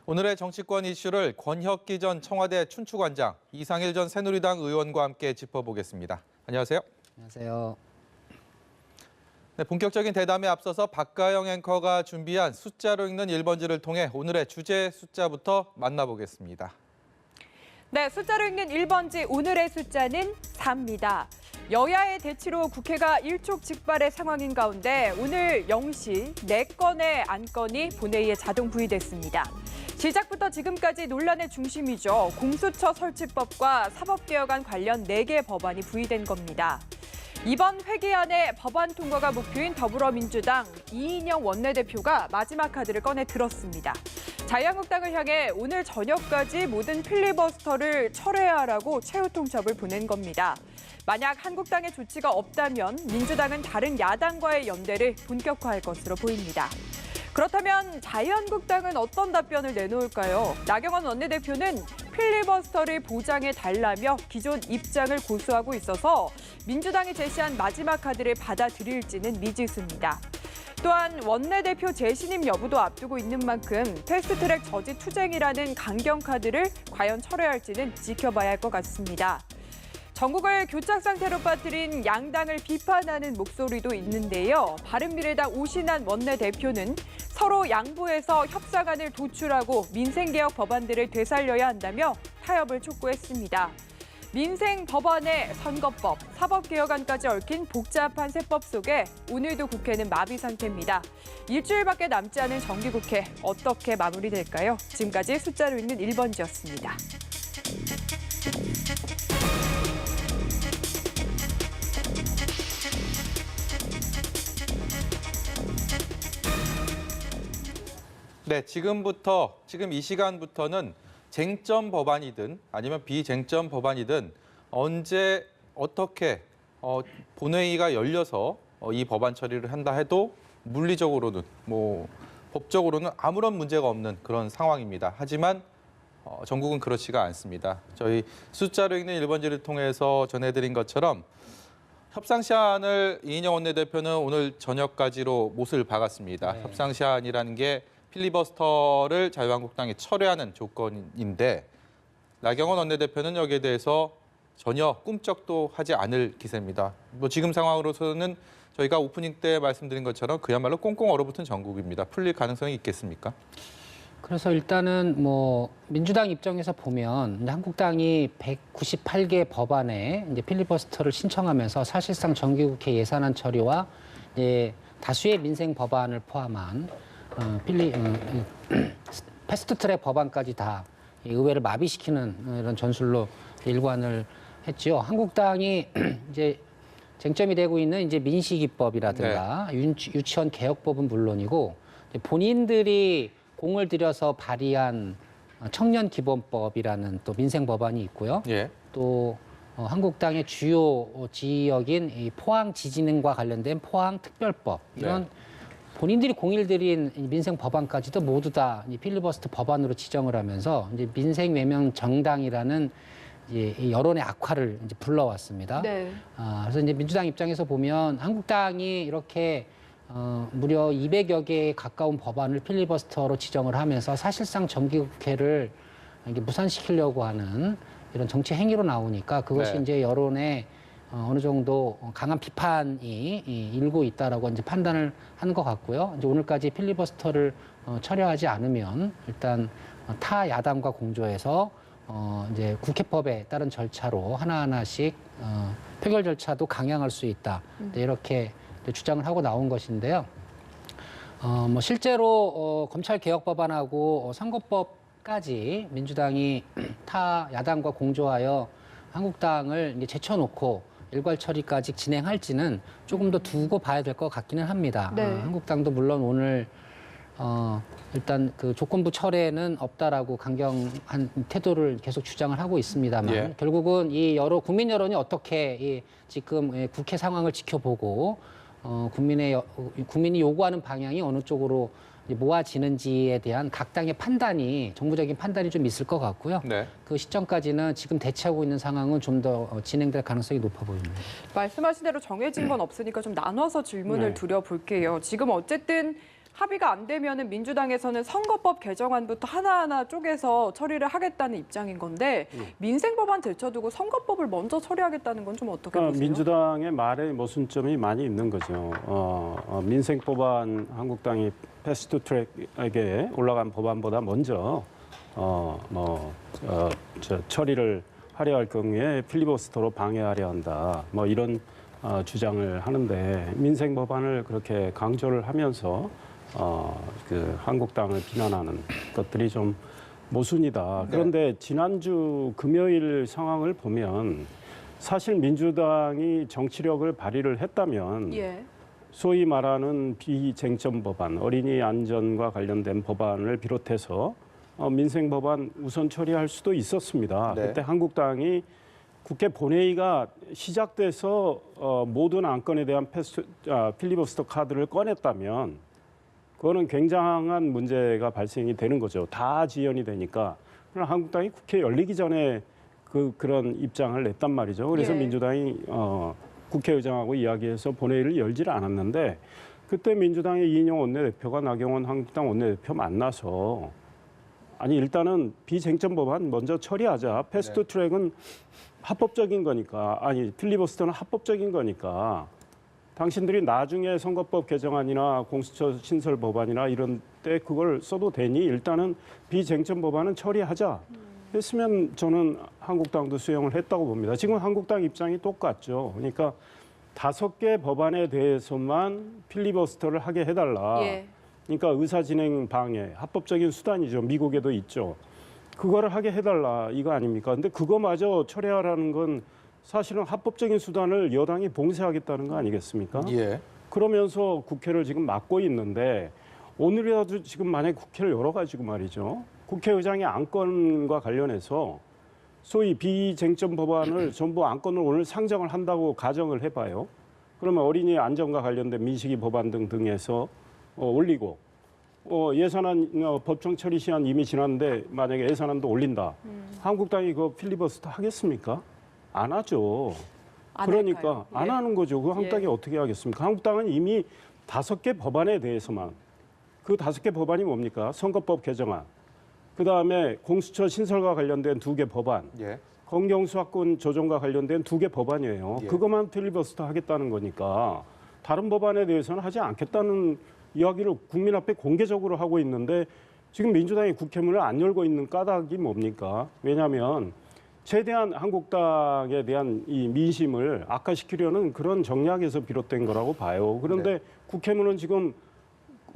오늘의 정치권 이슈를 권혁기 전 청와대 춘추관장, 이상일 전 새누리당 의원과 함께 짚어보겠습니다. 안녕하세요. 안녕하세요. 네, 본격적인 대담에 앞서서 박가영 앵커가 준비한 숫자로 읽는 1번지를 통해 오늘의 주제 숫자부터 만나보겠습니다. 네, 숫자로 읽는 1번지 오늘의 숫자는 4입니다. 여야의 대치로 국회가 일촉즉발의 상황인 가운데 오늘 0시 4건의 안건이 본회의에 자동 부의됐습니다. 시작부터 지금까지 논란의 중심이죠. 공수처 설치법과 사법개혁안 관련 4개 법안이 부의된 겁니다. 이번 회기안의 법안 통과가 목표인 더불어민주당 이인영 원내대표가 마지막 카드를 꺼내 들었습니다. 자유한국당을 향해 오늘 저녁까지 모든 필리버스터를 철회하라고 최후 통첩을 보낸 겁니다. 만약 한국당의 조치가 없다면 민주당은 다른 야당과의 연대를 본격화할 것으로 보입니다. 그렇다면 자유한국당은 어떤 답변을 내놓을까요? 나경원 원내대표는 필리버스터를 보장해달라며 기존 입장을 고수하고 있어서 민주당이 제시한 마지막 카드를 받아들일지는 미지수입니다. 또한 원내대표 재신임 여부도 앞두고 있는 만큼 패스트트랙 저지 투쟁이라는 강경 카드를 과연 철회할지는 지켜봐야 할 것 같습니다. 전국을 교착 상태로 빠뜨린 양당을 비판하는 목소리도 있는데요. 바른미래당 오신환 원내대표는 서로 양보해서 협상안을 도출하고 민생개혁 법안들을 되살려야 한다며 타협을 촉구했습니다. 민생 법안에 선거법, 사법개혁안까지 얽힌 복잡한 세법 속에 오늘도 국회는 마비 상태입니다. 일주일밖에 남지 않은 정기국회 어떻게 마무리될까요? 지금까지 숫자로 읽는 1번지였습니다. 네, 지금 이 시간부터는 쟁점 법안이든 아니면 비쟁점 법안이든 언제 어떻게 본회의가 열려서 이 법안 처리를 한다 해도 물리적으로는 법적으로는 아무런 문제가 없는 그런 상황입니다. 하지만 전국은 그렇지가 않습니다. 저희 숫자로 읽는 1번지를 통해서 전해드린 것처럼 협상 시한을 이인영 원내대표는 오늘 저녁까지로 못을 박았습니다. 네. 협상 시한이라는 게 필리버스터를 자유한국당이 철회하는 조건인데 나경원 원내대표는 여기에 대해서 전혀 꿈쩍도 하지 않을 기세입니다. 지금 상황으로서는 저희가 오프닝 때 말씀드린 것처럼 그야말로 꽁꽁 얼어붙은 정국입니다. 풀릴 가능성이 있겠습니까? 그래서 일단은 민주당 입장에서 보면 이제 한국당이 198개 법안에 이제 필리버스터를 신청하면서 사실상 정기국회 예산안 처리와 이제 다수의 민생 법안을 포함한 패스트트랙 법안까지 다 의회를 마비시키는 이런 전술로 일관을 했죠. 한국당이 이제 쟁점이 되고 있는 이제 민식이법이라든가 유치원 개혁법은 물론이고 본인들이 공을 들여서 발의한 청년기본법이라는 또 민생 법안이 있고요. 예. 또 한국당의 주요 지역인 이 포항 지진과 관련된 포항특별법 이런 본인들이 공일들인 민생 법안까지도 모두 다 필리버스터 법안으로 지정을 하면서 이제 민생 외면 정당이라는 이제 여론의 악화를 이제 불러왔습니다. 네. 그래서 이제 민주당 입장에서 보면 한국당이 이렇게 무려 200여 개에 가까운 법안을 필리버스터로 지정을 하면서 사실상 정기국회를 이게 무산시키려고 하는 이런 정치 행위로 나오니까 그것이 이제 여론의 어느 정도 강한 비판이 일고 있다라고 이제 판단을 하는 것 같고요. 이제 오늘까지 필리버스터를 철회하지 않으면 일단 타 야당과 공조해서 이제 국회법에 따른 절차로 하나하나씩 표결 절차도 강행할 수 있다. 이렇게 주장을 하고 나온 것인데요. 실제로 검찰 개혁 법안하고 선거법까지 민주당이 타 야당과 공조하여 한국당을 이제 제쳐놓고 일괄 처리까지 진행할지는 조금 더 두고 봐야 될 것 같기는 합니다. 네. 한국당도 물론 오늘 일단 그 조건부 철회는 없다라고 강경한 태도를 계속 주장을 하고 있습니다만 결국은 이 국민 여론이 어떻게 지금 국회 상황을 지켜보고 국민이 요구하는 방향이 어느 쪽으로 모아지는지에 대한 각 당의 판단이 정부적인 판단이 좀 있을 것 같고요. 네. 그 시점까지는 지금 대처하고 있는 상황은 좀 더 진행될 가능성이 높아 보입니다. 말씀하신 대로 정해진 건 없으니까 좀 나눠서 질문을 드려볼게요. 지금 어쨌든 합의가 안 되면은 민주당에서는 선거법 개정안부터 하나하나 쪼개서 처리를 하겠다는 입장인 건데 민생 법안 제쳐두고 선거법을 먼저 처리하겠다는 건 좀 어떻게 그러니까 보세요? 민주당의 말에 모순점이 많이 있는 거죠. 민생 법안 한국당이 패스트 트랙에 올라간 법안보다 먼저 처리를 하려 할 경우에 필리버스터로 방해하려 한다. 뭐 이런 주장을 하는데 민생 법안을 그렇게 강조를 하면서 그 한국당을 비난하는 것들이 좀 모순이다. 그런데 지난주 금요일 상황을 보면 사실 민주당이 정치력을 발휘를 했다면 예. 소위 말하는 비쟁점 법안, 어린이 안전과 관련된 법안을 비롯해서 민생 법안 우선 처리할 수도 있었습니다. 네. 그때 한국당이 국회 본회의가 시작돼서 모든 안건에 대한 필리버스터 카드를 꺼냈다면 그거는 굉장한 문제가 발생이 되는 거죠. 다 지연이 되니까. 그러나 한국당이 국회 열리기 전에 그런 입장을 냈단 말이죠. 그래서 예. 민주당이 국회의장하고 이야기해서 본회의를 열지를 않았는데 그때 민주당의 이인영 원내대표가 나경원 한국당 원내대표 만나서 아니 일단은 비쟁점 법안 먼저 처리하자. 패스트 트랙은 합법적인 거니까 아니 필리버스터는 합법적인 거니까 당신들이 나중에 선거법 개정안이나 공수처 신설 법안이나 이런 때 그걸 써도 되니 일단은 비쟁점 법안은 처리하자. 했으면 저는 한국당도 수용을 했다고 봅니다. 지금 한국당 입장이 똑같죠. 그러니까 5개 법안에 대해서만 필리버스터를 하게 해달라. 예. 그러니까 의사진행 방해, 합법적인 수단이죠. 미국에도 있죠. 그거를 하게 해달라 이거 아닙니까? 근데 그거마저 처리하라는 건 사실은 합법적인 수단을 여당이 봉쇄하겠다는 거 아니겠습니까? 예. 그러면서 국회를 지금 막고 있는데 오늘이라도 지금 만약에 국회를 열어가지고 말이죠. 국회의장이 안건과 관련해서 소위 비쟁점 법안을 전부 안건을 오늘 상정을 한다고 가정을 해봐요. 그러면 어린이 안전과 관련된 민식이 법안 등등에서 올리고 예산안 법정 처리 시한 이미 지났는데 만약에 예산안도 올린다. 한국당이 그 필리버스터 하겠습니까? 안 하죠. 안 그러니까 할까요? 안 예. 하는 거죠. 그 한국당이 예. 어떻게 하겠습니까? 한국당은 이미 5개 법안에 대해서만 그 5개 법안이 뭡니까? 선거법 개정안, 그 다음에 공수처 신설과 관련된 2개 법안, 예. 검경수사권 조정과 관련된 2개 법안이에요. 예. 그것만 필리버스터 하겠다는 거니까 다른 법안에 대해서는 하지 않겠다는 이야기를 국민 앞에 공개적으로 하고 있는데 지금 민주당이 국회문을 안 열고 있는 까닭이 뭡니까? 왜냐하면 최대한 한국당에 대한 이 민심을 악화시키려는 그런 정략에서 비롯된 거라고 봐요. 그런데 국회문은 지금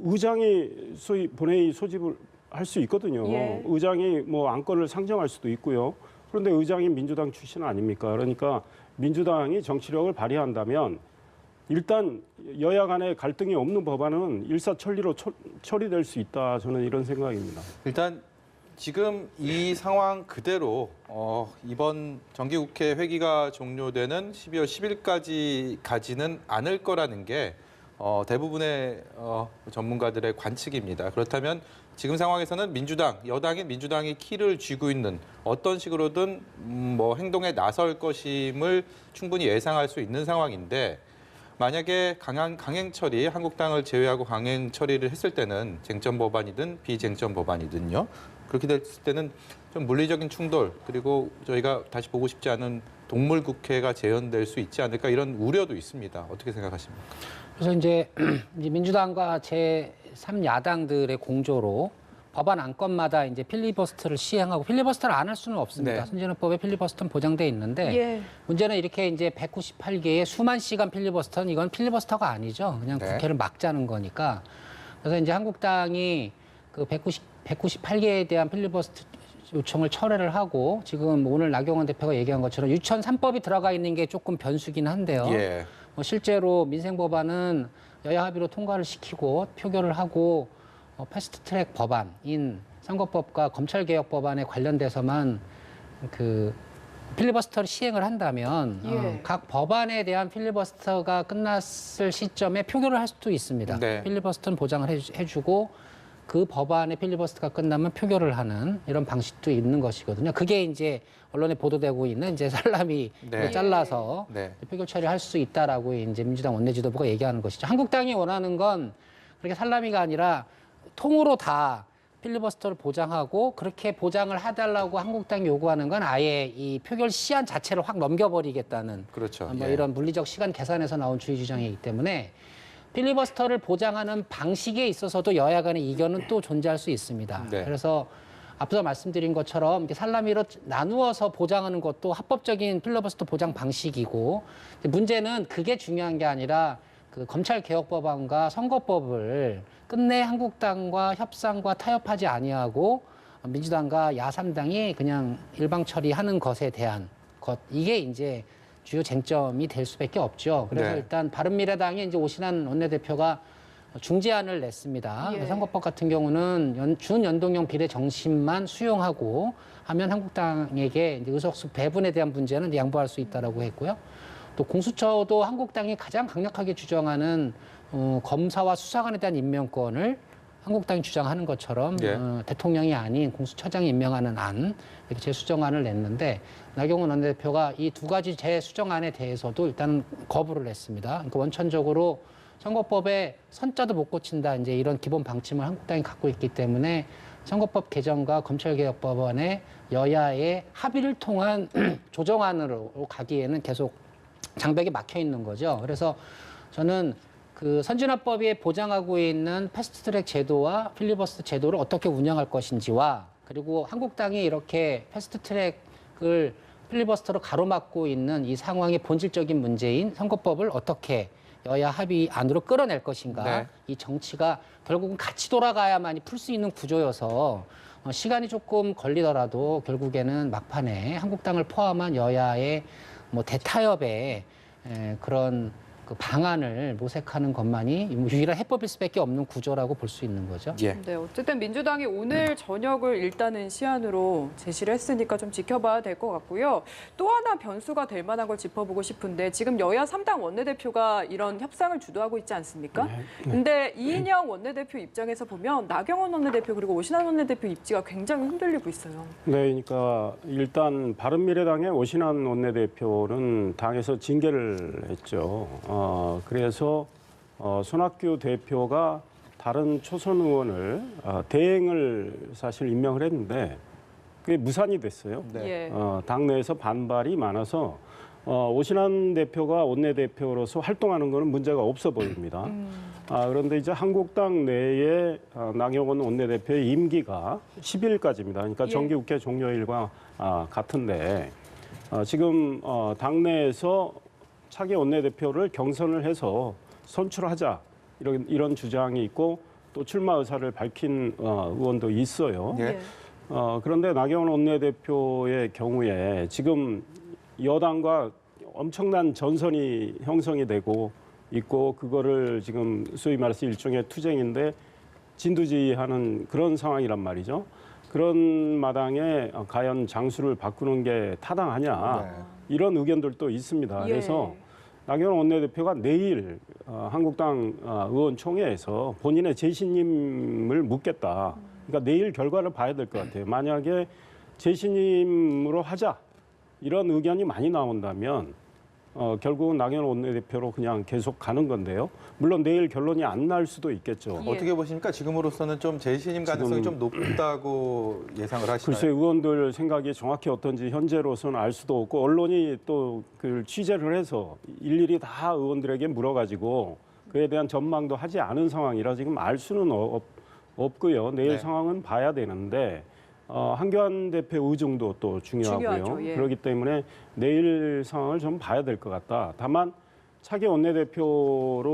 의장이 소위 본회의 소집을 할 수 있거든요. 예. 의장이 뭐 안건을 상정할 수도 있고요. 그런데 의장이 민주당 출신 아닙니까? 그러니까 민주당이 정치력을 발휘한다면 일단 여야 간에 갈등이 없는 법안은 일사천리로 처리될 수 있다. 저는 이런 생각입니다. 일단 지금 이 상황 그대로 이번 정기국회 회기가 종료되는 12월 10일까지 가지는 않을 거라는 게 대부분의 전문가들의 관측입니다. 그렇다면 지금 상황에서는 여당인 민주당이 키를 쥐고 있는 어떤 식으로든 뭐 행동에 나설 것임을 충분히 예상할 수 있는 상황인데 만약에 강행 처리, 한국당을 제외하고 강행 처리를 했을 때는 쟁점 법안이든 비쟁점 법안이든요. 그렇게 됐을 때는 좀 물리적인 충돌 그리고 저희가 다시 보고 싶지 않은 동물 국회가 재현될 수 있지 않을까 이런 우려도 있습니다. 어떻게 생각하십니까? 그래서 이제 민주당과 제3야당들의 공조로 법안 안건마다 이제 필리버스터를 시행하고 필리버스터를 안 할 수는 없습니다. 네. 선진화법에 필리버스터는 보장돼 있는데 예. 문제는 이렇게 이제 198개의 수만 시간 필리버스터는 이건 필리버스터가 아니죠. 그냥 네. 국회를 막자는 거니까. 그래서 이제 한국당이 그 198개에 대한 필리버스터 요청을 철회를 하고 지금 오늘 나경원 대표가 얘기한 것처럼 유치원 3법이 들어가 있는 게 조금 변수긴 한데요. 예. 실제로 민생 법안은 여야 합의로 통과를 시키고 표결을 하고 패스트트랙 법안인 선거법과 검찰개혁 법안에 관련돼서만 그 필리버스터를 시행을 한다면 예. 각 법안에 대한 필리버스터가 끝났을 시점에 표결을 할 수도 있습니다. 네. 필리버스터는 보장을 해주고 그 법안의 필리버스터가 끝나면 표결을 하는 이런 방식도 있는 것이거든요. 그게 이제 언론에 보도되고 있는 이제 살라미 네. 잘라서 네. 표결 처리할 수 있다라고 이제 민주당 원내지도부가 얘기하는 것이죠. 한국당이 원하는 건 그렇게 살라미가 아니라 통으로 다 필리버스터를 보장하고 그렇게 보장을 해달라고 한국당이 요구하는 건 아예 이 표결 시한 자체를 확 넘겨버리겠다는 그렇죠. 뭐 예. 이런 물리적 시간 계산에서 나온 주의 주장이기 때문에 필리버스터를 보장하는 방식에 있어서도 여야 간의 이견은 또 존재할 수 있습니다. 네. 그래서 앞서 말씀드린 것처럼 이렇게 살라미로 나누어서 보장하는 것도 합법적인 필리버스터 보장 방식이고 문제는 그게 중요한 게 아니라 그 검찰개혁법안과 선거법을 끝내 한국당과 협상과 타협하지 아니하고 민주당과 야3당이 그냥 일방 처리하는 것에 대한 것 이게 이제 주요 쟁점이 될 수밖에 없죠. 그래서 네. 일단 바른미래당의 이제 오신환 원내대표가 중재안을 냈습니다. 예. 선거법 같은 경우는 준연동형 비례 정신만 수용하고 하면 한국당에게 이제 의석수 배분에 대한 문제는 양보할 수 있다라고 했고요. 또 공수처도 한국당이 가장 강력하게 주장하는 검사와 수사관에 대한 임명권을 한국당이 주장하는 것처럼 예. 대통령이 아닌 공수처장이 임명하는 안 이렇게 재수정안을 냈는데 나경원 원내대표가 이 두 가지 재수정안에 대해서도 일단 거부를 했습니다. 그러니까 원천적으로 선거법에 선자도 못 고친다 이제 이런 기본 방침을 한국당이 갖고 있기 때문에 선거법 개정과 검찰개혁법안의 여야의 합의를 통한 조정안으로 가기에는 계속 장벽이 막혀 있는 거죠. 그래서 저는 그 선진화법이 보장하고 있는 패스트트랙 제도와 필리버스터 제도를 어떻게 운영할 것인지와 그리고 한국당이 이렇게 패스트트랙을 필리버스터로 가로막고 있는 이 상황의 본질적인 문제인 선거법을 어떻게 여야 합의 안으로 끌어낼 것인가. 네. 이 정치가 결국은 같이 돌아가야만이 풀 수 있는 구조여서 시간이 조금 걸리더라도 결국에는 막판에 한국당을 포함한 여야의 뭐 대타협의 그런 그 방안을 모색하는 것만이 유일한 해법일 수밖에 없는 구조라고 볼 수 있는 거죠. 예. 네, 어쨌든 민주당이 오늘 저녁을 일단은 시한으로 제시를 했으니까 좀 지켜봐야 될 것 같고요. 또 하나 변수가 될 만한 걸 짚어보고 싶은데 지금 여야 3당 원내대표가 이런 협상을 주도하고 있지 않습니까? 근데 이인영 원내대표 입장에서 보면 나경원 원내대표 그리고 오신환 원내대표 입지가 굉장히 흔들리고 있어요. 네, 그러니까 일단 바른미래당의 오신환 원내대표는 당에서 징계를 했죠. 그래서 손학규 대표가 다른 초선 의원을 대행을 사실 임명을 했는데 그게 무산이 됐어요. 네. 예. 당내에서 반발이 많아서 오신환 대표가 원내대표로서 활동하는 것은 문제가 없어 보입니다. 그런데 이제 한국당 내에 나경원 원내대표의 임기가 10일까지입니다. 그러니까 예. 정기국회 종료일과 같은데 지금 당내에서 차기 원내대표를 경선을 해서 선출하자 이런 주장이 있고 또 출마 의사를 밝힌 의원도 있어요. 예. 그런데 나경원 원내대표의 경우에 지금 여당과 엄청난 전선이 형성이 되고 있고 그거를 지금 소위 말해서 일종의 투쟁인데 진두지휘하는 그런 상황이란 말이죠. 그런 마당에 과연 장수를 바꾸는 게 타당하냐 네. 이런 의견들도 있습니다. 예. 그래서 나경원 원내대표가 내일 한국당 의원총회에서 본인의 재신임을 묻겠다. 그러니까 내일 결과를 봐야 될 것 같아요. 만약에 재신임으로 하자 이런 의견이 많이 나온다면 결국은 나경원 원내대표로 그냥 계속 가는 건데요. 물론 내일 결론이 안 날 수도 있겠죠. 예. 어떻게 보십니까? 지금으로서는 좀 재신임 가능성이 좀 높다고 예상을 하시나요? 글쎄 의원들 생각이 정확히 어떤지 현재로서는 알 수도 없고 언론이 또 그 취재를 해서 일일이 다 의원들에게 물어가지고 그에 대한 전망도 하지 않은 상황이라 지금 알 수는 없고요. 내일 네. 상황은 봐야 되는데 한교안 대표 의중도 또 중요하고요. 중요하죠, 예. 그렇기 때문에 내일 상황을 좀 봐야 될 것 같다. 다만 차기 원내대표로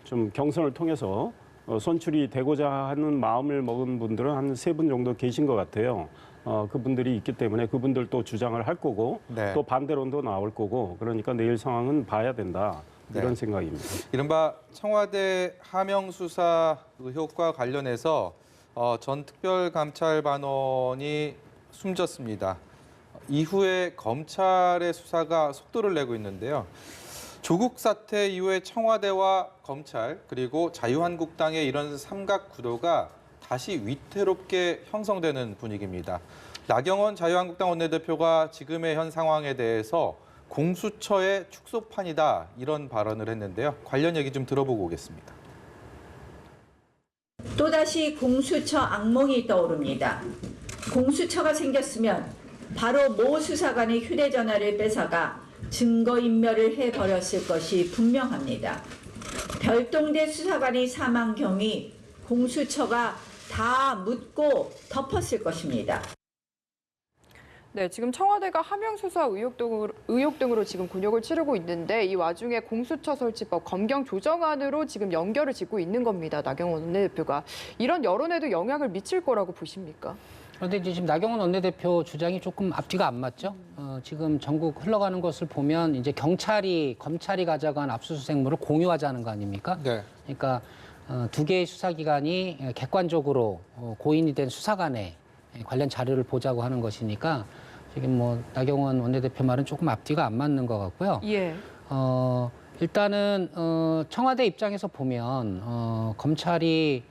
좀 경선을 통해서 선출이 되고자 하는 마음을 먹은 분들은 한 3분 정도 계신 것 같아요. 그분들이 있기 때문에 그분들도 주장을 할 거고 네. 또 반대론도 나올 거고 그러니까 내일 상황은 봐야 된다. 이런 네. 생각입니다. 이른바 청와대 하명 수사 의혹과 관련해서 전 특별감찰반원이 숨졌습니다. 이후에 검찰의 수사가 속도를 내고 있는데요. 조국 사태 이후에 청와대와 검찰 그리고 자유한국당의 이런 삼각 구도가 다시 위태롭게 형성되는 분위기입니다. 나경원 자유한국당 원내대표가 지금의 현 상황에 대해서 공수처의 축소판이다 이런 발언을 했는데요. 관련 얘기 좀 들어보고 오겠습니다. 또다시 공수처 악몽이 떠오릅니다. 공수처가 생겼으면 바로 모 수사관의 휴대전화를 뺏어가 증거인멸을 해버렸을 것이 분명합니다. 별동대 수사관의 사망 경위 공수처가 다 묻고 덮었을 것입니다. 네, 지금 청와대가 하명 수사 의혹 등으로 지금 곤욕을 치르고 있는데 이 와중에 공수처 설치법 검경 조정안으로 지금 연결을 짓고 있는 겁니다. 나경원 원내대표가. 이런 여론에도 영향을 미칠 거라고 보십니까? 그런데 이제 지금 나경원 원내대표 주장이 조금 앞뒤가 안 맞죠. 지금 전국 흘러가는 것을 보면 이제 검찰이 가져간 압수수색물을 공유하자는 거 아닙니까? 네. 그러니까 두 개의 수사기관이 객관적으로 고인이 된 수사관의 관련 자료를 보자고 하는 것이니까 지금 뭐 나경원 원내대표 말은 조금 앞뒤가 안 맞는 것 같고요. 예. 일단은 청와대 입장에서 보면 검찰이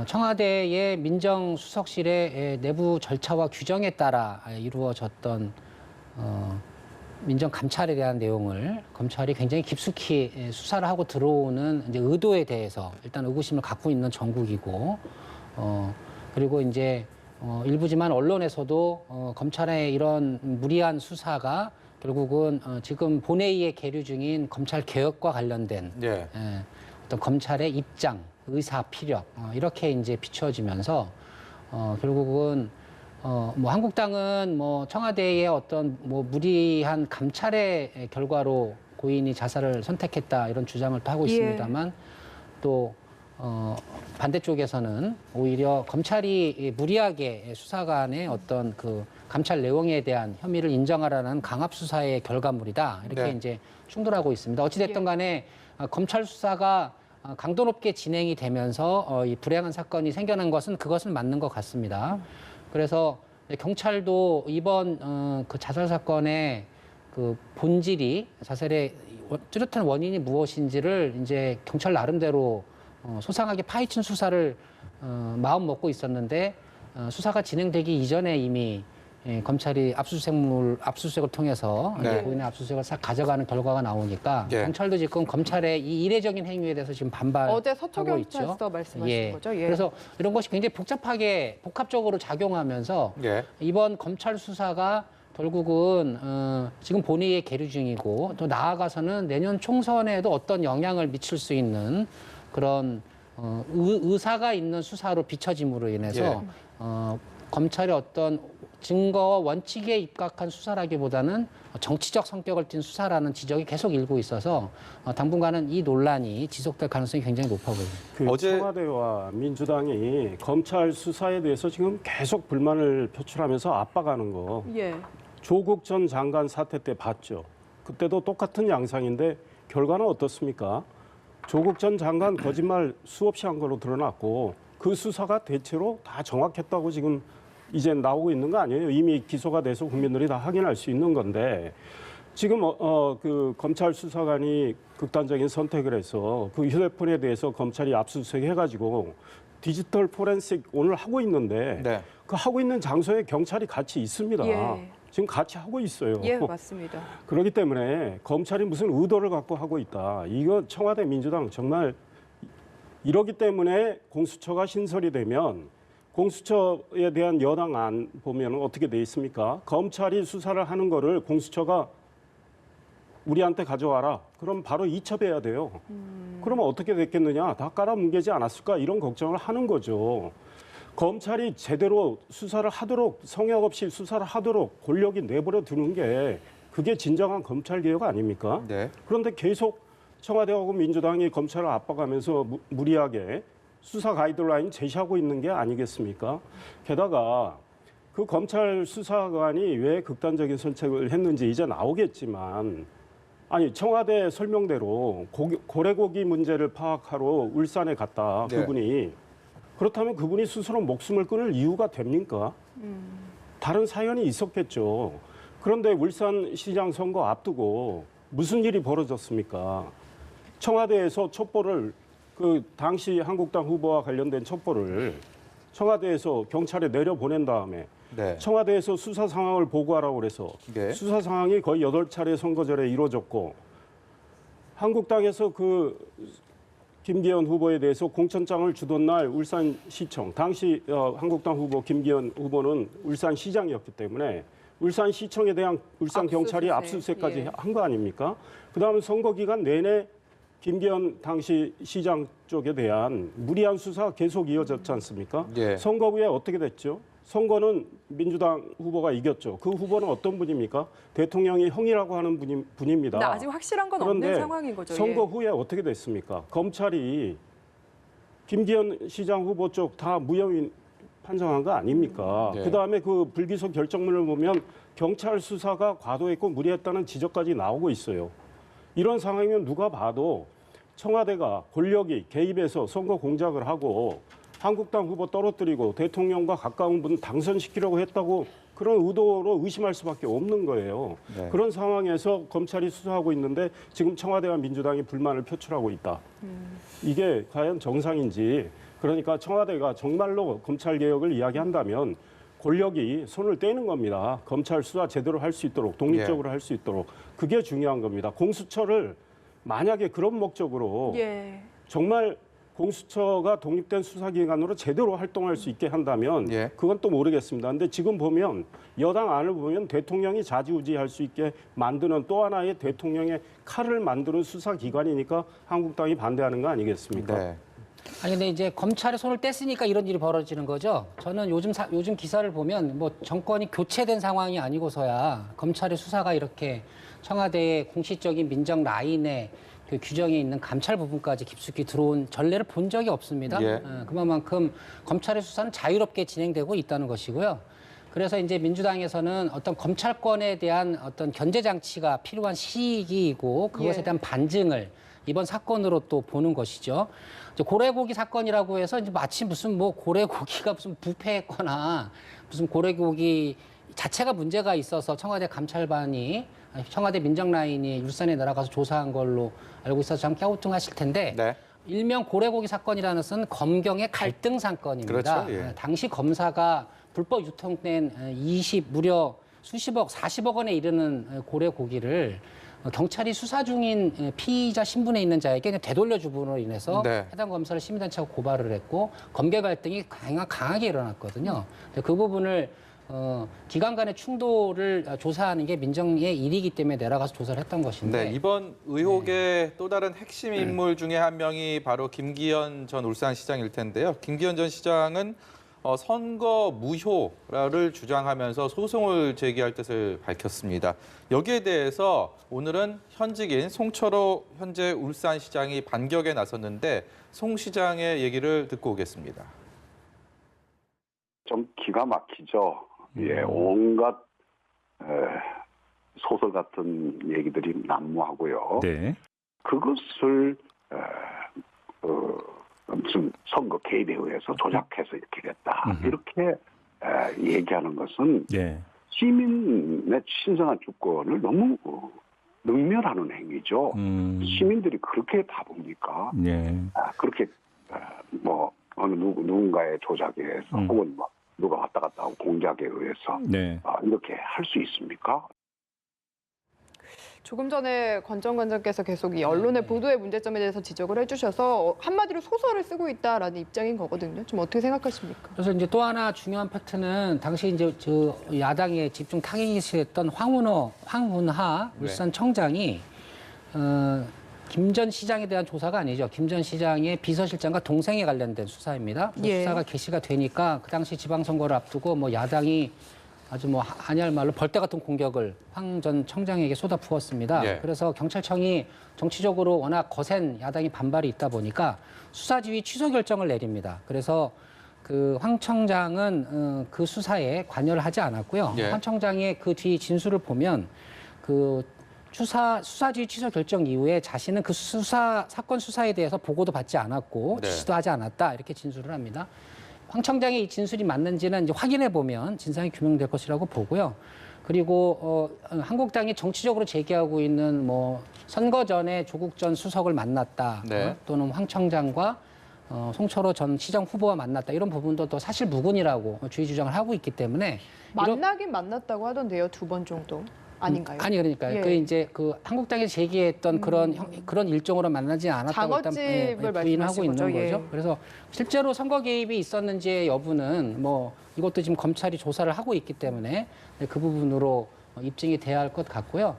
청와대의 민정수석실의 내부 절차와 규정에 따라 이루어졌던 민정감찰에 대한 내용을 검찰이 굉장히 깊숙이 수사를 하고 들어오는 이제 의도에 대해서 일단 의구심을 갖고 있는 정국이고, 그리고 이제 일부지만 언론에서도 검찰의 이런 무리한 수사가 결국은 지금 본회의에 계류 중인 검찰 개혁과 관련된 예. 어떤 검찰의 입장, 의사, 피력 이렇게 이제 비춰지면서 결국은 뭐 한국당은 뭐 청와대의 어떤 뭐 무리한 감찰의 결과로 고인이 자살을 선택했다 이런 주장을 또 하고 있습니다만 또 반대쪽에서는 오히려 검찰이 무리하게 수사관의 어떤 그 감찰 내용에 대한 혐의를 인정하라는 강압 수사의 결과물이다 이렇게 네. 이제 충돌하고 있습니다. 어찌됐든 간에 검찰 수사가 강도 높게 진행이 되면서 이 불행한 사건이 생겨난 그것은 맞는 것 같습니다. 그래서 경찰도 이번 그 자살 사건의 그 본질이 자살의 뚜렷한 원인이 무엇인지를 이제 경찰 나름대로 소상하게 파헤친 수사를 마음 먹고 있었는데 수사가 진행되기 이전에 이미 검찰이 압수수색을 통해서 네. 고인의 압수수색을 싹 가져가는 결과가 나오니까 예. 경찰도 지금 검찰의 이 이례적인 행위에 대해서 지금 반발하고 어제 있죠. 서초경찰서 말씀하신 거죠? 예. 그래서 이런 것이 굉장히 복합적으로 작용하면서 예. 이번 검찰 수사가 결국은 지금 본회의에 계류 중이고 또 나아가서는 내년 총선에도 어떤 영향을 미칠 수 있는 그런 의사가 있는 수사로 비춰짐으로 인해서 검찰의 어떤 증거와 원칙에 입각한 수사라기보다는 정치적 성격을 띤 수사라는 지적이 계속 일고 있어서 당분간은 이 논란이 지속될 가능성이 굉장히 높아 보입니다. 어제- 청와대와 민주당이 검찰 수사에 대해서 지금 계속 불만을 표출하면서 압박하는 거 예. 조국 전 장관 사태 때 봤죠. 그때도 똑같은 양상인데 결과는 어떻습니까? 조국 전 장관 거짓말 수없이 한 걸로 드러났고 그 수사가 대체로 다 정확했다고 지금 이제 나오고 있는 거 아니에요? 이미 기소가 돼서 국민들이 다 확인할 수 있는 건데 지금 그 검찰 수사관이 극단적인 선택을 해서 그 휴대폰에 대해서 검찰이 압수수색 해가지고 디지털 포렌식 오늘 하고 있는데 네. 그 하고 있는 장소에 경찰이 같이 있습니다. 예. 지금 같이 하고 있어요. 예, 맞습니다. 그렇기 때문에 검찰이 무슨 의도를 갖고 하고 있다. 이거 청와대 민주당 정말 이러기 때문에 공수처가 신설이 되면 공수처에 대한 여당안 보면 어떻게 돼 있습니까? 검찰이 수사를 하는 거를 공수처가 우리한테 가져와라. 그럼 바로 이첩해야 돼요. 그러면 어떻게 됐겠느냐? 다 깔아뭉개지 않았을까? 이런 걱정을 하는 거죠. 검찰이 제대로 수사를 하도록 성역 없이 수사를 하도록 권력이 내버려 두는 게 그게 진정한 검찰 개혁 아닙니까? 네. 그런데 계속 청와대하고 민주당이 검찰을 압박하면서 무리하게 수사 가이드라인 제시하고 있는 게 아니겠습니까? 게다가 그 검찰 수사관이 왜 극단적인 선택을 했는지 이제 나오겠지만 아니 청와대 설명대로 고래고기 문제를 파악하러 울산에 갔다 네. 그분이 그렇다면 그분이 스스로 목숨을 끊을 이유가 됩니까? 다른 사연이 있었겠죠. 그런데 울산시장 선거 앞두고 무슨 일이 벌어졌습니까? 청와대에서 첩보를 그 당시 한국당 후보와 관련된 첩보를 청와대에서 경찰에 내려보낸 다음에 네. 청와대에서 수사 상황을 보고하라고 그래서 네. 수사 상황이 거의 8차례 선거절에 이루어졌고 한국당에서 그 김기현 후보에 대해서 공천장을 주던 날 울산시청, 당시 한국당 후보 김기현 후보는 울산시장이었기 때문에 울산시청에 대한 울산경찰이 압수수색까지 예. 한 거 아닙니까? 그다음에 선거 기간 내내 김기현 당시 시장 쪽에 대한 무리한 수사 계속 이어졌지 않습니까? 예. 선거 후에 어떻게 됐죠? 선거는 민주당 후보가 이겼죠. 그 후보는 어떤 분입니까? 대통령이 형이라고 하는 분입니다. 근데 아직 확실한 건 없는 그런데 상황인 거죠. 선거 예. 후에 어떻게 됐습니까? 검찰이 김기현 시장 후보 쪽 다 무혐의 판정한 거 아닙니까? 네. 그다음에 그 불기소 결정문을 보면 경찰 수사가 과도했고 무리했다는 지적까지 나오고 있어요. 이런 상황이면 누가 봐도 청와대가 권력이 개입해서 선거 공작을 하고 한국당 후보 떨어뜨리고 대통령과 가까운 분 당선시키려고 했다고 그런 의도로 의심할 수밖에 없는 거예요. 네. 그런 상황에서 검찰이 수사하고 있는데 지금 청와대와 민주당이 불만을 표출하고 있다. 이게 과연 정상인지, 그러니까 청와대가 정말로 검찰 개혁을 이야기한다면 권력이 손을 떼는 겁니다. 검찰 수사 제대로 할 수 있도록, 독립적으로 할 수 있도록. 그게 중요한 겁니다. 공수처를 만약에 그런 목적으로 예. 정말 공수처가 독립된 수사기관으로 제대로 활동할 수 있게 한다면 예. 그건 또 모르겠습니다. 근데 지금 보면 여당 안을 보면 대통령이 좌지우지할 수 있게 만드는 또 하나의 대통령의 칼을 만드는 수사기관이니까 한국당이 반대하는 거 아니겠습니까? 네. 아니 근데 이제 검찰의 손을 뗐으니까 이런 일이 벌어지는 거죠. 저는 요즘 기사를 보면 뭐 정권이 교체된 상황이 아니고서야 검찰의 수사가 이렇게 청와대의 공식적인 민정 라인에 그 규정에 있는 감찰 부분까지 깊숙이 들어온 전례를 본 적이 없습니다. 예. 그만큼 검찰의 수사는 자유롭게 진행되고 있다는 것이고요. 그래서 이제 민주당에서는 어떤 검찰권에 대한 어떤 견제 장치가 필요한 시기이고 그것에 예. 대한 반증을 이번 사건으로 또 보는 것이죠. 이제 고래고기 사건이라고 해서 이제 마치 무슨 뭐 고래고기가 무슨 부패했거나 무슨 고래고기 자체가 문제가 있어서 청와대 민정 라인이 울산에 날아가서 조사한 걸로 알고 있어서 참 갸우뚱하실 텐데 네. 일명 고래고기 사건이라는 것은 검경의 갈등 사건입니다. 그렇죠, 예. 당시 검사가 불법 유통된 무려 수십억, 40억 원에 이르는 고래고기를 경찰이 수사 중인 피의자 신분에 있는 자에게 그냥 되돌려 주분으로 인해서 네. 해당 검사를 시민단체가 고발을 했고 검경 갈등이 강하게 일어났거든요. 근데 그 부분을 기관 간의 충돌을 조사하는 게 민정의 일이기 때문에 내려가서 조사를 했던 것인데 네, 이번 의혹의 또 다른 핵심 인물 중에 한 명이 바로 김기현 전 울산시장일 텐데요. 김기현 전 시장은 선거 무효를 주장하면서 소송을 제기할 뜻을 밝혔습니다. 여기에 대해서 오늘은 현직인 송철호 현재 울산시장이 반격에 나섰는데 송 시장의 얘기를 듣고 오겠습니다. 좀 기가 막히죠. 예, 온갖 소설 같은 얘기들이 난무하고요. 네. 그것을 무슨 선거 개입에 의해서 조작해서 이렇게 됐다. 이렇게 얘기하는 것은 네. 시민의 신성한 주권을 너무 능멸하는 행위죠. 시민들이 그렇게 바봅니까? 네. 그렇게 뭐 어느 누군가의 조작에 의해서 혹은 뭐 누가 왔다 갔다 하고 공작에 의해서 네. 이렇게 할 수 있습니까? 조금 전에 권 전 관장께서 계속 이 언론의 보도의 문제점에 대해서 지적을 해주셔서 한마디로 소설을 쓰고 있다라는 입장인 거거든요. 좀 어떻게 생각하십니까? 그래서 이제 또 하나 중요한 팩트는 당시 이제 야당의 집중 타깃이었던 황운하 울산 청장이 김 전 시장에 대한 조사가 아니죠. 김 전 시장의 비서실장과 동생에 관련된 수사입니다. 예. 수사가 개시가 되니까 그 당시 지방선거를 앞두고 뭐 야당이 아주 뭐 한이할 말로 벌떼 같은 공격을 황 전 청장에게 쏟아부었습니다. 예. 그래서 경찰청이 정치적으로 워낙 거센 야당이 반발이 있다 보니까 수사지휘 취소 결정을 내립니다. 그래서 그 황 청장은 그 수사에 관여를 하지 않았고요. 예. 황 청장의 그 뒤 진술을 보면 그 수사지휘 취소 결정 이후에 자신은 그 사건 수사에 대해서 보고도 받지 않았고 네. 지시도 하지 않았다 이렇게 진술을 합니다. 황 청장의 이 진술이 맞는지는 이제 확인해 보면 진상이 규명될 것이라고 보고요. 그리고 한국당이 정치적으로 제기하고 있는 뭐 선거 전에 조국 전 수석을 만났다 네. 또는 황 청장과 송철호 전 시장 후보와 만났다 이런 부분도 또 사실 무근이라고 주의 주장을 하고 있기 때문에 만나긴 만났다고 하던데요. 2번 정도. 아닌가요? 아니 그러니까 예. 그 이제 그 한국당에서 제기했던 그런 일정으로 만나지 않았다고 일단 작업집을 부인하고 말씀하신 있는 거죠? 거죠. 예. 그래서 실제로 선거 개입이 있었는지의 여부는 뭐 이것도 지금 검찰이 조사를 하고 있기 때문에 그 부분으로 입증이 돼야 할 것 같고요.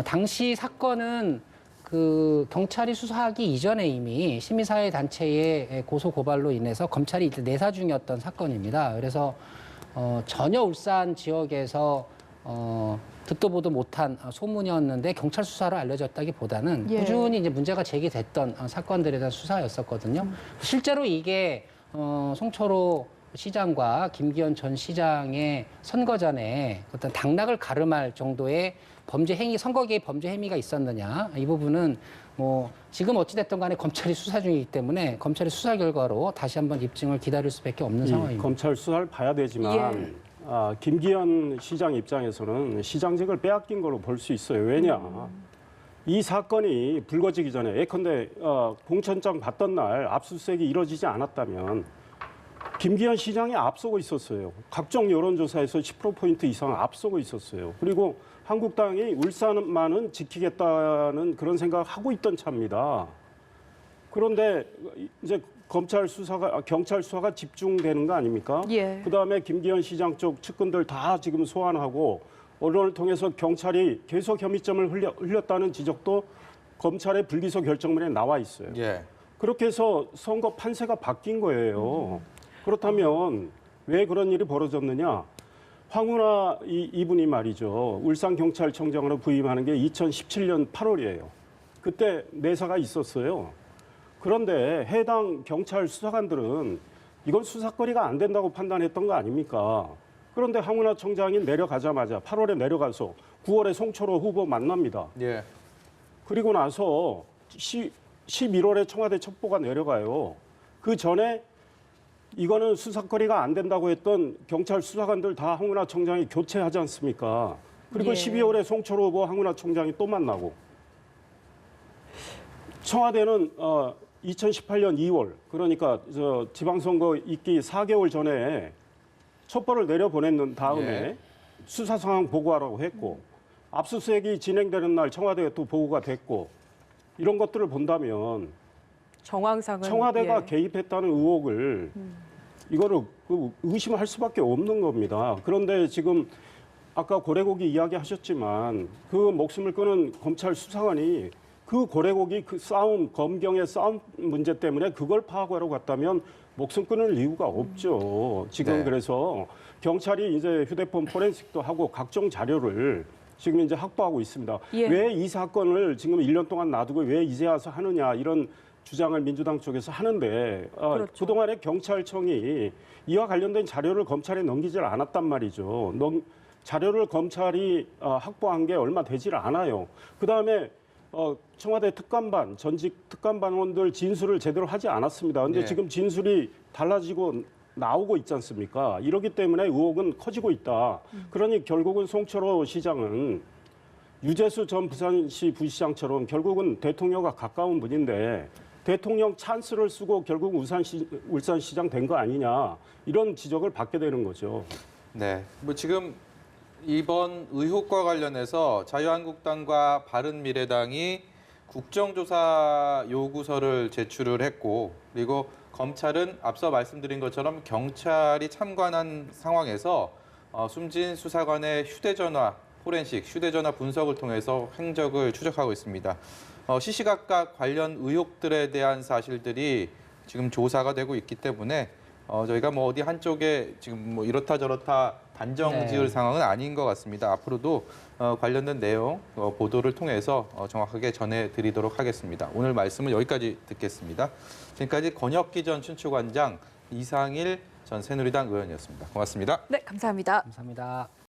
당시 사건은 그 경찰이 수사하기 이전에 이미 시민사회 단체의 고소 고발로 인해서 검찰이 이제 내사 중이었던 사건입니다. 그래서 전혀 울산 지역에서 듣도 보도 못한 소문이었는데 경찰 수사로 알려졌다기보다는 예. 꾸준히 이제 문제가 제기됐던 사건들에 대한 수사였었거든요. 실제로 이게 송철호 시장과 김기현 전 시장의 선거 전에 어떤 당락을 가름할 정도의 범죄 행위, 선거 개입 범죄 행위가 있었느냐 이 부분은 뭐 지금 어찌 됐든 간에 검찰이 수사 중이기 때문에 검찰의 수사 결과로 다시 한번 입증을 기다릴 수밖에 없는 이 상황입니다. 검찰 수사를 봐야 되지만 김기현 시장 입장에서는 시장직을 빼앗긴 걸로 볼 수 있어요. 왜냐? 이 사건이 불거지기 전에 예컨대 공천장 받던 날 압수수색이 이루어지지 않았다면 김기현 시장이 앞서고 있었어요. 각종 여론조사에서 10%포인트 이상 앞서고 있었어요. 그리고 한국당이 울산만은 지키겠다는 그런 생각을 하고 있던 차입니다. 그런데 이제 경찰 수사가 집중되는 거 아닙니까? 예. 그다음에 김기현 시장 쪽 측근들 다 지금 소환하고 언론을 통해서 경찰이 계속 혐의점을 흘렸다는 지적도 검찰의 불기소 결정문에 나와 있어요. 예. 그렇게 해서 선거 판세가 바뀐 거예요. 그렇다면 왜 그런 일이 벌어졌느냐? 황운하 이분이 말이죠. 울산경찰청장으로 부임하는 게 2017년 8월이에요. 그때 내사가 있었어요. 그런데 해당 경찰 수사관들은 이건 수사거리가 안 된다고 판단했던 거 아닙니까? 그런데 황운하 청장이 내려가자마자 8월에 내려가서 9월에 송철호 후보 만납니다. 예. 그리고 나서 11월에 청와대 첩보가 내려가요. 그 전에 이거는 수사거리가 안 된다고 했던 경찰 수사관들 다 황운하 청장이 교체하지 않습니까? 그리고 예. 12월에 송철호 후보 황운하 청장이 또 만나고 청와대는 2018년 2월 그러니까 지방선거 있기 4개월 전에 첩보를 내려보냈는 다음에 예. 수사 상황 보고하라고 했고 압수수색이 진행되는 날 청와대에 또 보고가 됐고 이런 것들을 본다면 정황상은 청와대가 예. 개입했다는 의혹을 이거를 의심할 수밖에 없는 겁니다. 그런데 지금 아까 고래고기 이야기하셨지만 그 목숨을 끊은 검찰 수사관이 그 고래고기 그 싸움 검경의 싸움 문제 때문에 그걸 파악하러 갔다면 목숨 끊을 이유가 없죠. 지금 네. 그래서 경찰이 이제 휴대폰 포렌식도 하고 각종 자료를 지금 이제 확보하고 있습니다. 예. 왜 이 사건을 지금 1년 동안 놔두고 왜 이제 와서 하느냐 이런 주장을 민주당 쪽에서 하는데 그렇죠. 그동안에 경찰청이 이와 관련된 자료를 검찰에 넘기질 않았단 말이죠. 자료를 검찰이 확보한 게 얼마 되질 않아요. 그다음에 청와대 특감반, 전직 특감반원들 진술을 제대로 하지 않았습니다. 그런데 네. 지금 진술이 달라지고 나오고 있지 않습니까? 이러기 때문에 의혹은 커지고 있다. 그러니 결국은 송철호 시장은 유재수 전 부산시 부시장처럼 결국은 대통령과 가까운 분인데 대통령 찬스를 쓰고 결국 울산시장 된 거 아니냐 이런 지적을 받게 되는 거죠. 네. 뭐 지금 이번 의혹과 관련해서 자유한국당과 바른미래당이 국정조사 요구서를 제출을 했고 그리고 검찰은 앞서 말씀드린 것처럼 경찰이 참관한 상황에서 숨진 수사관의 휴대전화 포렌식, 휴대전화 분석을 통해서 행적을 추적하고 있습니다. 시시각각 관련 의혹들에 대한 사실들이 지금 조사가 되고 있기 때문에 저희가 뭐 어디 한쪽에 지금 뭐 이렇다 저렇다 단정 지을 상황은 아닌 것 같습니다. 앞으로도 관련된 내용 보도를 통해서 정확하게 전해드리도록 하겠습니다. 오늘 말씀은 여기까지 듣겠습니다. 지금까지 권혁기 전 춘추관장, 이상일 전 새누리당 의원이었습니다. 고맙습니다. 네, 감사합니다. 감사합니다.